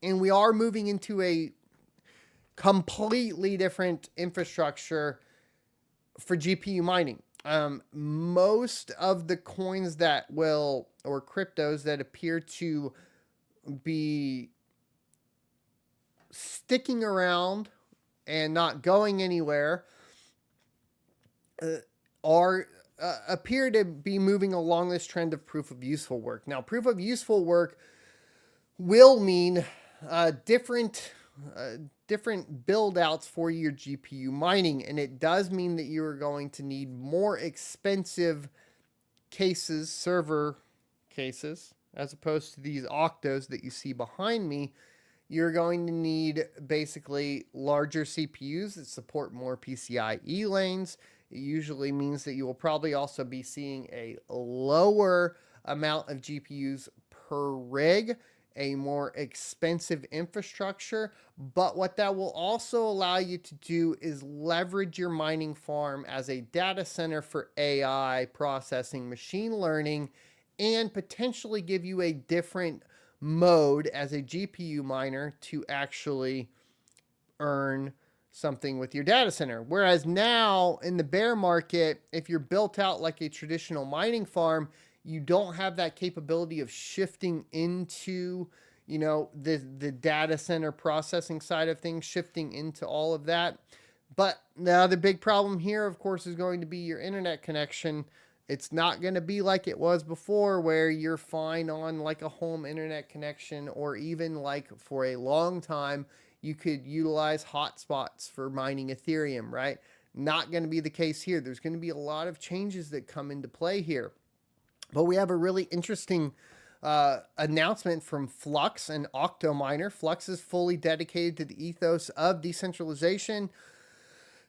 And we are moving into a completely different infrastructure for GPU mining. Most of the coins that will, or cryptos that appear to be sticking around and not going anywhere, are appear to be moving along this trend of proof of useful work. Now, proof of useful work will mean different build outs for your GPU mining, and it does mean that you are going to need more expensive cases, server cases, as opposed to these Octos that you see behind me. You're going to need basically larger CPUs that support more PCIe lanes. It usually means that you will probably also be seeing a lower amount of GPUs per rig, a more expensive infrastructure. But what that will also allow you to do is leverage your mining farm as a data center for AI processing, machine learning, and potentially give you a different mode as a GPU miner to actually earn something with your data center. Whereas now in the bear market, if you're built out like a traditional mining farm, you don't have that capability of shifting into, the data center processing side of things, shifting into all of that. But now the big problem here, of course, is going to be your internet connection. It's not going to be like it was before where you're fine on like a home internet connection, or even like for a long time, you could utilize hotspots for mining Ethereum, right? Not going to be the case here. There's going to be a lot of changes that come into play here. But we have a really interesting announcement from Flux and Octominer. Flux is fully dedicated to the ethos of decentralization,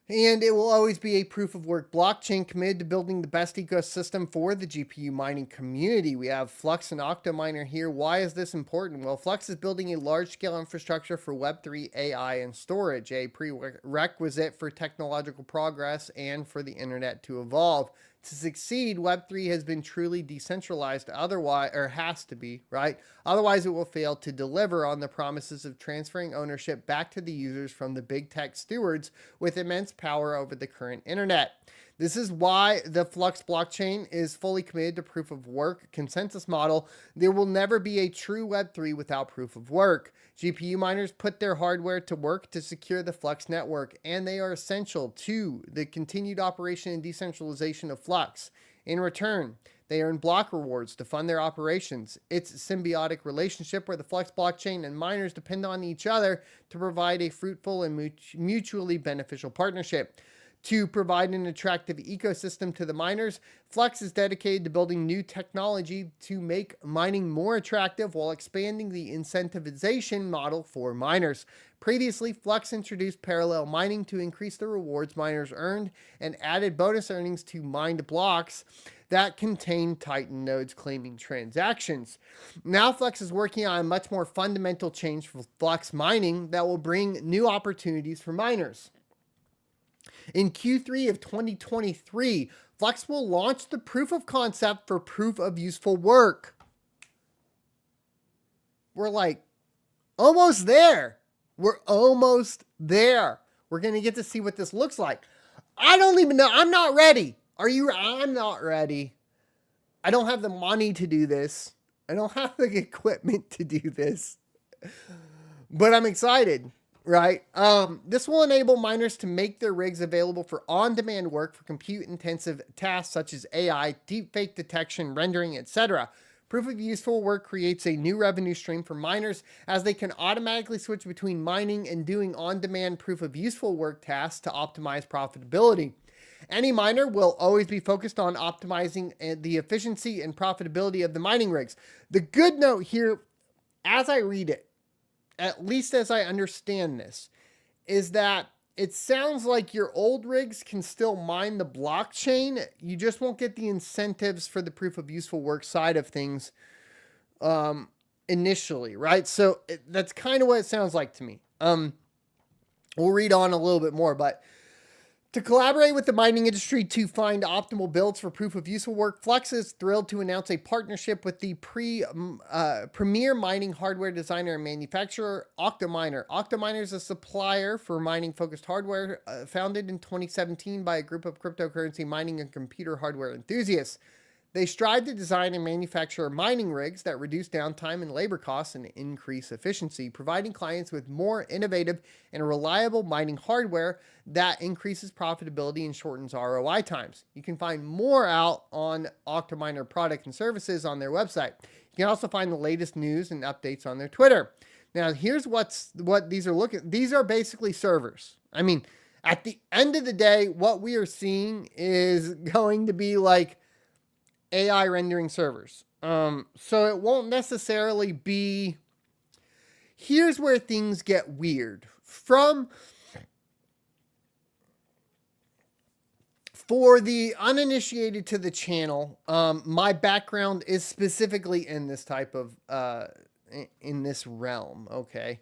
and it will always be a proof of work blockchain committed to building the best ecosystem for the GPU mining community. We have Flux and Octominer here. Why is this important? Well, Flux is building a large-scale infrastructure for Web3, AI, and storage, a prerequisite for technological progress and for the internet to evolve. To succeed, Web3 has been truly decentralized, otherwise, or has to be, right? Otherwise, it will fail to deliver on the promises of transferring ownership back to the users from the big tech stewards with immense power over the current internet. This is why the Flux blockchain is fully committed to proof of work consensus model. There will never be a true Web3 without proof of work. GPU miners put their hardware to work to secure the Flux network, and they are essential to the continued operation and decentralization of Flux. In return, they earn block rewards to fund their operations. It's a symbiotic relationship where the Flux blockchain and miners depend on each other to provide a fruitful and mutually beneficial partnership. To provide an attractive ecosystem to the miners, Flux is dedicated to building new technology to make mining more attractive while expanding the incentivization model for miners. Previously, Flux introduced parallel mining to increase the rewards miners earned and added bonus earnings to mined blocks that contain Titan nodes claiming transactions. Now Flux is working on a much more fundamental change for Flux mining that will bring new opportunities for miners. In Q3 of 2023, Flux will launch the proof of concept for proof of useful work. We're like almost there. We're almost there. We're going to get to see what this looks like. I don't even know. I'm not ready. Are you? I'm not ready. I don't have the money to do this. I don't have the equipment to do this. But I'm excited. Right. This will enable miners to make their rigs available for on-demand work for compute-intensive tasks such as AI, deepfake detection, rendering, etc. Proof of useful work creates a new revenue stream for miners as they can automatically switch between mining and doing on-demand proof of useful work tasks to optimize profitability. Any miner will always be focused on optimizing the efficiency and profitability of the mining rigs. The good note here, as I read it, at least as I understand this, is that it sounds like your old rigs can still mine the blockchain. You just won't get the incentives for the proof of useful work side of things initially, right? So that's kind of what it sounds like to me. We'll read on a little bit more, but To collaborate with the mining industry to find optimal builds for proof of useful work, Flux is thrilled to announce a partnership with the premier mining hardware designer and manufacturer, Octominer. Octominer is a supplier for mining-focused hardware founded in 2017 by a group of cryptocurrency mining and computer hardware enthusiasts. They strive to design and manufacture mining rigs that reduce downtime and labor costs and increase efficiency, providing clients with more innovative and reliable mining hardware that increases profitability and shortens ROI times. You can find more out on Octominer product and services on their website. You can also find the latest news and updates on their Twitter. Now, here's what these are looking. These are basically servers. I mean, at the end of the day, what we are seeing is going to be like AI rendering servers. So it won't necessarily be. Here's where things get weird. For the uninitiated to the channel, my background is specifically in this type of in this realm. Okay.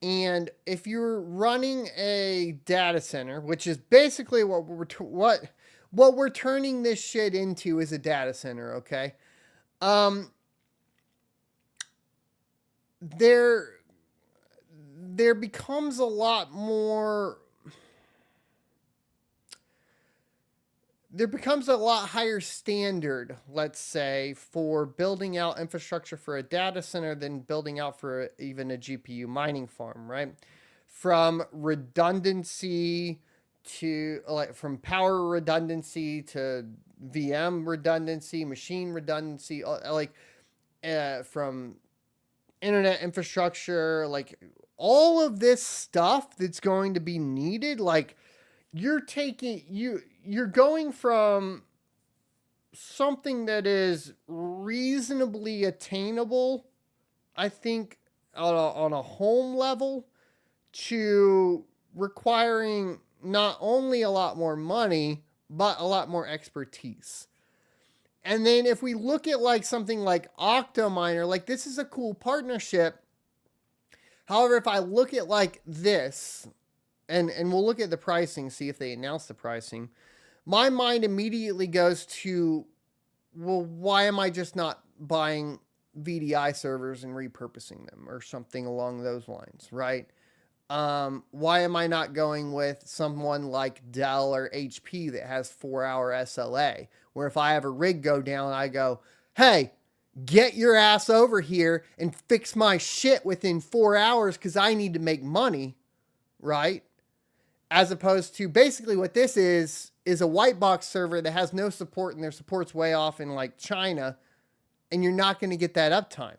And if you're running a data center, which is basically what we're turning this shit into is a data center, okay? There becomes a lot more. There becomes a lot higher standard, let's say, for building out infrastructure for a data center than building out for even a GPU mining farm, right? From redundancy to from power redundancy to VM redundancy, machine redundancy, from internet infrastructure, like all of this stuff that's going to be needed, like you're going from something that is reasonably attainable, I think, on a home level, to requiring not only a lot more money, but a lot more expertise. And then if we look at like something like Octominer, like this is a cool partnership. However, if I look at like this, and we'll look at the pricing, see if they announce the pricing, my mind immediately goes to, well, why am I just not buying VDI servers and repurposing them or something along those lines, right? Why am I not going with someone like Dell or HP that has 4-hour SLA, where if I have a rig go down, I go, hey, get your ass over here and fix my shit within 4 hours because I need to make money, right? As opposed to basically what this is a white box server that has no support and their support's way off in like China, and you're not going to get that uptime.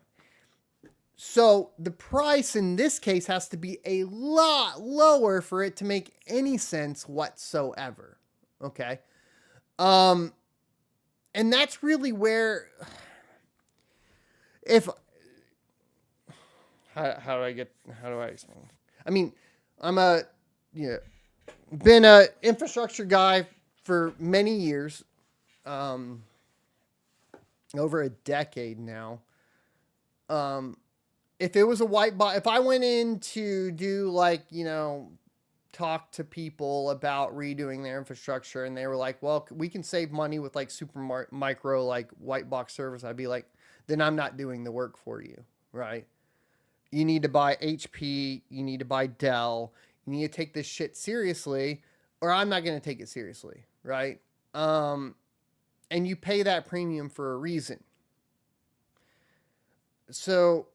So the price in this case has to be a lot lower for it to make any sense whatsoever. Okay. And that's really where, how do I explain? I mean, been a infrastructure guy for many years, over a decade now. If it was a white box, if I went in to do talk to people about redoing their infrastructure and they were like, well, we can save money with like super micro, like white box servers, I'd be like, then I'm not doing the work for you, right? You need to buy HP, you need to buy Dell, you need to take this shit seriously, or I'm not going to take it seriously, right? And you pay that premium for a reason. So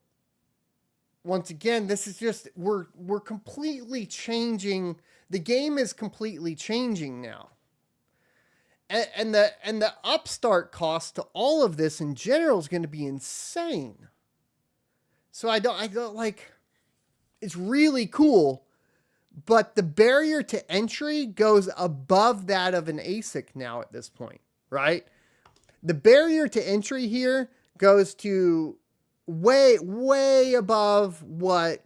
once again, this is just, we're completely changing. The game is completely changing now. And the upstart cost to all of this in general is going to be insane. So I don't like, it's really cool, but the barrier to entry goes above that of an ASIC now at this point, right? The barrier to entry here goes to way above what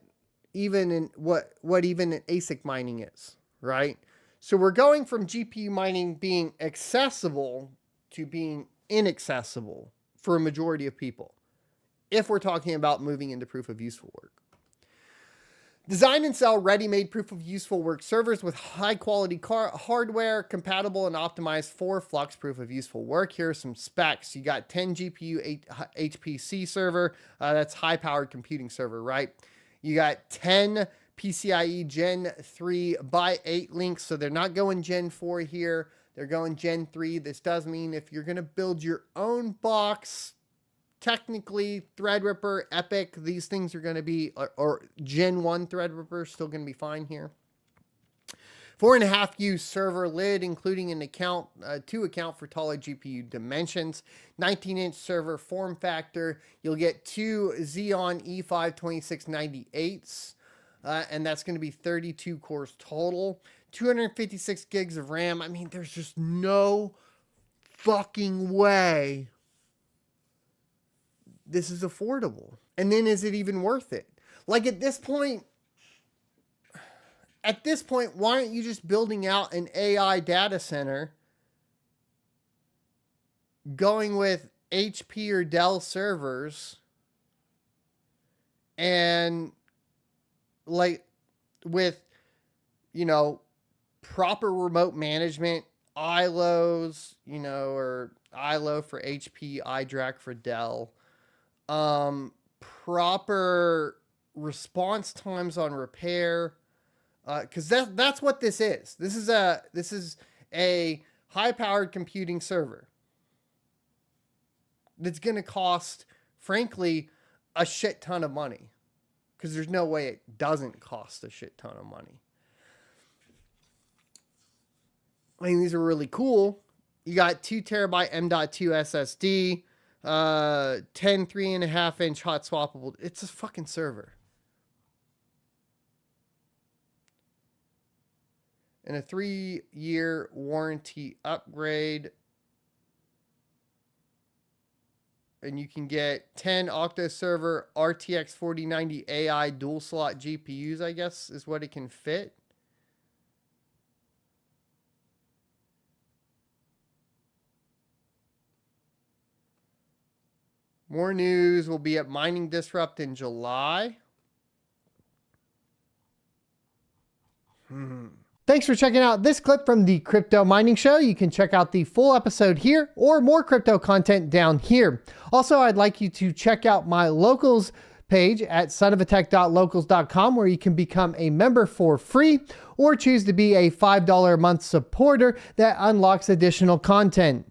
even an ASIC mining is, right? So we're going from GPU mining being accessible to being inaccessible for a majority of people, if we're talking about moving into proof of useful work. Design and sell ready-made proof of useful work servers with high-quality hardware compatible and optimized for Flux proof of useful work. Here are some specs. You got 10 GPU HPC server. That's high-powered computing server, right? You got 10 PCIe Gen 3 by 8 links, so they're not going Gen 4 here. They're going Gen 3. This does mean if you're going to build your own box, technically Threadripper, Epic, these things are going to be, or Gen 1 Threadripper still going to be fine here. 4.5U server lid, including an account to account for taller GPU dimensions. 19-inch server form factor. You'll get 2 Xeon E5 2698s, and that's going to be 32 cores total. 256 gigs of RAM. I mean, there's just no fucking way this is affordable. And then is it even worth it? Like at this point, why aren't you just building out an AI data center, going with HP or Dell servers, and like with, you know, proper remote management, ILOs, you know, or ILO for HP, iDRAC for Dell, proper response times on repair, because that's what this is. This is a high-powered computing server that's going to cost, frankly, a shit ton of money, because there's no way it doesn't cost a shit ton of money. I mean, these are really cool. You got 2 terabyte M.2 SSD, 10 3.5-inch hot swappable. It's a fucking server. And a 3-year warranty upgrade. And you can get 10 Octo server RTX 4090 AI dual slot GPUs, I guess, is what it can fit. More news will be at Mining Disrupt in July. Thanks for checking out this clip from the Crypto Mining Show. You can check out the full episode here or more crypto content down here. Also, I'd like you to check out my locals page at sonofatech.locals.com, where you can become a member for free or choose to be a $5 a month supporter that unlocks additional content.